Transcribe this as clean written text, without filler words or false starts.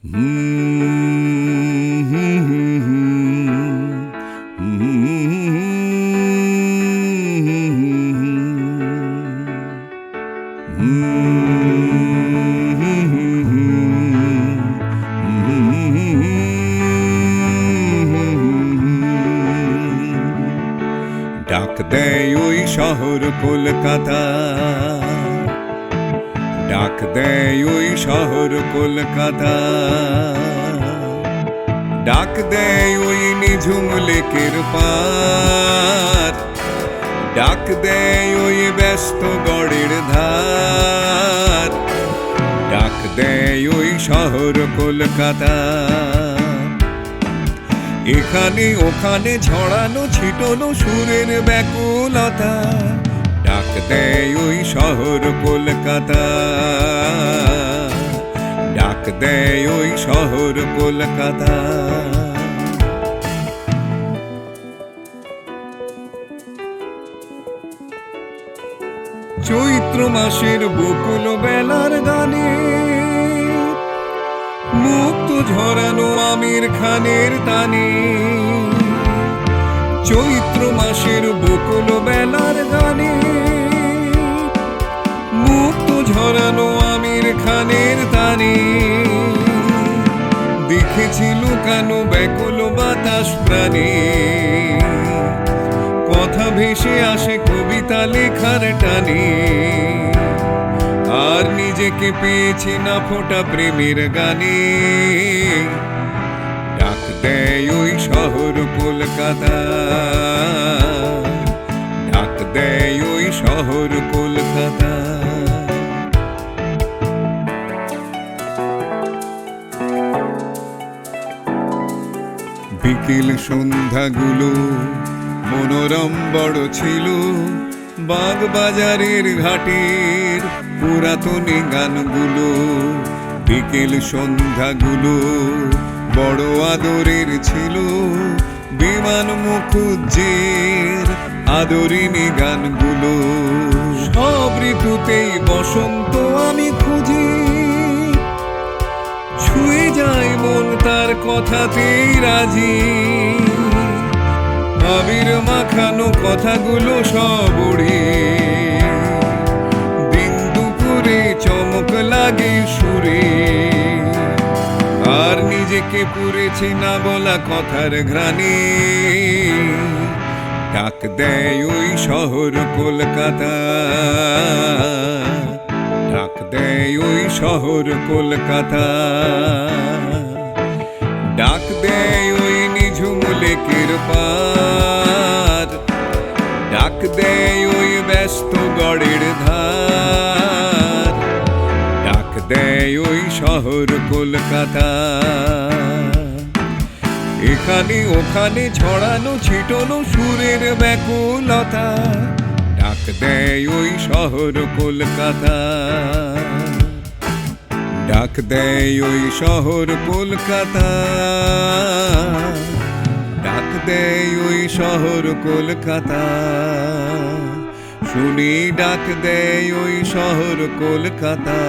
ডাক দেয় ওই শহর কলকাতা, ডাক দেয় ওই শহর কলকাতা, ডাক দেয় ওই নিঝুম লেকের পার, ডাক দেয় ওই ব্যস্ত গড়ের ধার, ডাক দেয় ওই শহর কলকাতা। এখানে ওখানে ছড়ানো ছিটানো সুরের ব্যাকুলতা, ডাক দেয় ওই শহর কলকাতা, ডাক দেয় ওই শহর কলকাতা। চৈত্র মাসের বকুল বেলার গানে মুক্ত ঝরানো আমির খানের তানে, চৈত্র মাসের বকুল বেলার গানে মুক্ত ঝরানো আমির খানের তানে, দেখেছি লুকানো ব্যাকুল বাতাস প্রাণে, কথা ভেসে আসে কবিতা লেখার টানে, আর নিজেকে পেয়েছি না ফোটা প্রেমের গানে, ডাক দেয় ওই শহর কলকাতা, ডাক দেয় ওই শহর কলকাতা। বিকেল সন্ধ্যাগুলো মনোরম বড় ছিল, বাগবাজারের ঘাটের পুরাতন গানগুলো, বিকেল সন্ধ্যাগুলো বড় আদরের ছিল, বিমান মুখুজ্জের আদরিনী গানগুলো। সব ঋতুতেই বসন্ত আমি খুঁজি, ছুঁয়ে যায় মন তার কথাতেই রাজি, আবির মাখানো কথাগুলো সব উড়ে, দিন দুপুরে চমক লাগে সুরে, আর নিজেকে পুরেছে না বলা কথার ঘ্রাণে, ডাক দেয় ওই শহর কলকাতা, ডাক দেয় ওই শহর কলকাতা, ডাক দেয় ওই নিঝুম লেকের পার, ডাক দেয় ওই ব্যস্ত গড়ের ধার, ডাক দেয় ওই শহর কলকাতা। এখানে ওখানে ছড়ানো ছিটানো সুরের ব্যাকুলতা, ডাক দেয় ওই শহর কলকাতা, ডাক দেয় ওই শহর কলকাতা, ডাক দেয় ওই শহর কলকাতা, শুনি ডাক দেয় ওই শহর কলকাতা।